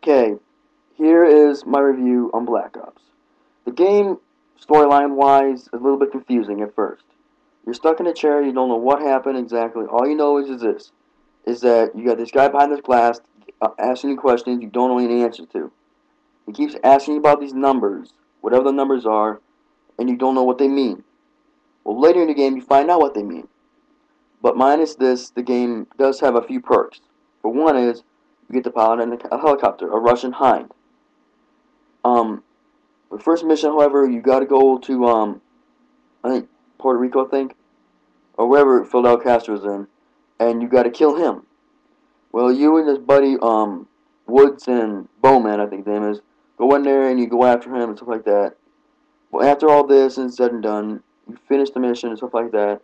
Okay, here is my review on Black Ops. The game, storyline-wise, is a little bit confusing at first. You're stuck in a chair, you don't know what happened exactly. All you know is this, is that you got this guy behind this glass asking you questions you don't know any answers to. He keeps asking you about these numbers, whatever the numbers are, and you don't know what they mean. Well, later in the game, you find out what they mean. But minus this, the game does have a few perks. For one is, you get to pilot a helicopter, a Russian Hind. The first mission, however, you got to go to, I think, Puerto Rico, I think, or wherever Fidel Castro's in, and you got to kill him. Well, you and his buddy, Woods and Bowman, I think his name is, go in there and you go after him and stuff like that. Well, after all this is said and done, you finish the mission and stuff like that.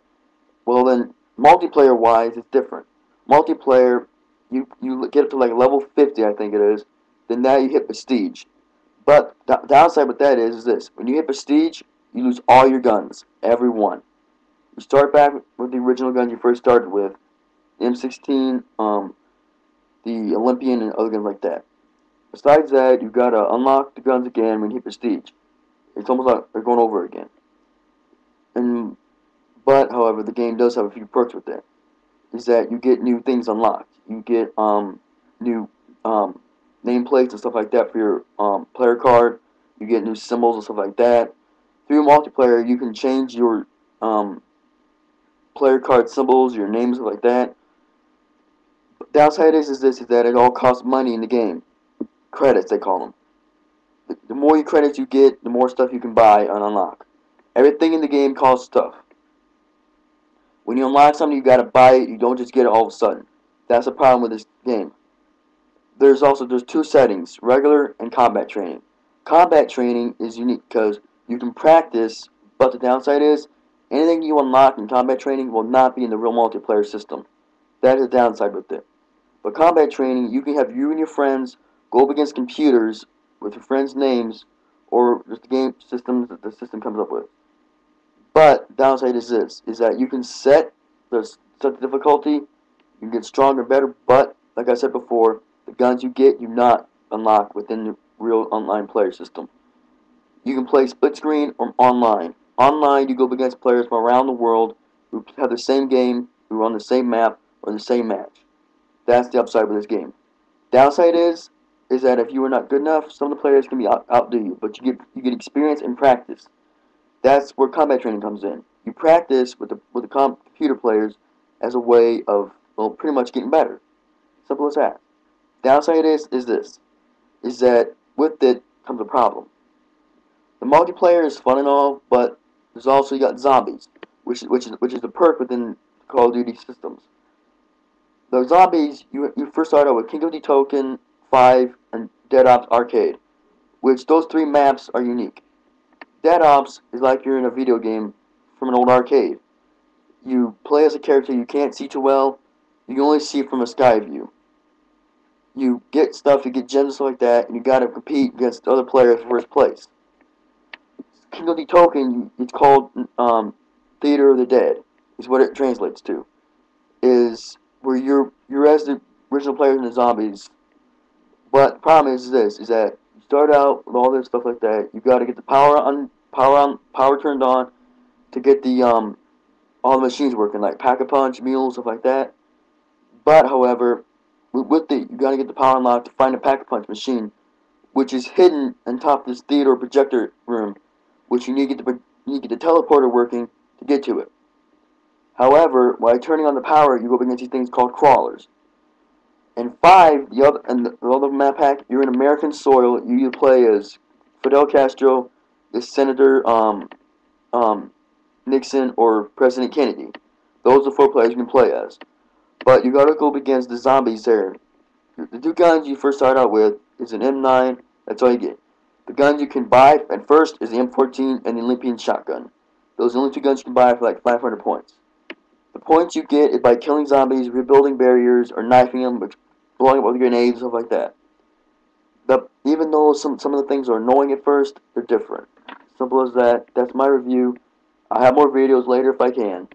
Well, then, multiplayer-wise, it's different. Multiplayer, you get up to like level 50, I think it is. Then now you hit Prestige. But the downside with that is this. When you hit Prestige, you lose all your guns. Every one. You start back with the original guns you first started with. The M16, the Olympian, and other guns like that. Besides that, you gotta unlock the guns again when you hit Prestige. It's almost like they're going over again. But, however, the game does have a few perks with that. Is that you get new things unlocked. You get new nameplates and stuff like that for your player card. You get new symbols and stuff like that. Through multiplayer, you can change your player card symbols, your names, stuff like that. But the downside is that it all costs money in the game. Credits, they call them. The more credits you get, the more stuff you can buy and unlock. Everything in the game costs stuff. When you unlock something, you gotta buy it. You don't just get it all of a sudden. That's the problem with this game. There's two settings, regular and combat training. Combat training is unique because you can practice, but the downside is anything you unlock in combat training will not be in the real multiplayer system. That is the downside with it. But combat training, you can have you and your friends go up against computers with your friends' names or just the game systems that the system comes up with. But the downside is this, is that you can set the difficulty, you can get stronger, better, but like I said before, the guns you get, you not unlock within the real online player system. You can play split screen or online. Online, you go up against players from around the world who have the same game, who are on the same map, or in the same match. That's the upside with this game. Downside is that if you are not good enough, some of the players can outdo you, but you get experience and practice. That's where combat training comes in. You practice with the computer players as a way of, well, pretty much getting better. Simple as that. Downside is that with it comes a problem. The multiplayer is fun and all, but there's also you got zombies, which is the perk within Call of Duty systems. The zombies you first start out with King of the Token, 5, and Dead Ops Arcade, which those three maps are unique. Dead Ops is like you're in a video game from an old arcade. You play as a character you can't see too well. You can only see from a sky view. You get stuff, you get gems and stuff like that, and you gotta compete against other players for first place. King of the Token, it's called Theater of the Dead, is what it translates to. Is where you're as the original players in the zombies. But the problem is that you start out with all this stuff like that. You gotta get the power turned on to get the all the machines working, like Pack-a-Punch, mules, stuff like that. But however, with it, you gotta get the power unlocked to find a Pack-a-Punch machine, which is hidden on top of this theater projector room, which you need to get the teleporter working to get to it. However, while turning on the power, you go up against these things called crawlers. And 5, the other map pack, you're in American soil. You play as Fidel Castro, the Senator Nixon, or President Kennedy. Those are the 4 players you can play as. But you gotta go up against the zombies there. The 2 guns you first start out with is an M9. That's all you get. The guns you can buy at first is the M14 and the Olympian shotgun. Those are the only 2 guns you can buy for like 500 points. The points you get is by killing zombies, rebuilding barriers, or knifing them, blowing up with grenades, stuff like that. Even though some of the things are annoying at first, they're different. Simple as that. That's my review. I'll have more videos later if I can.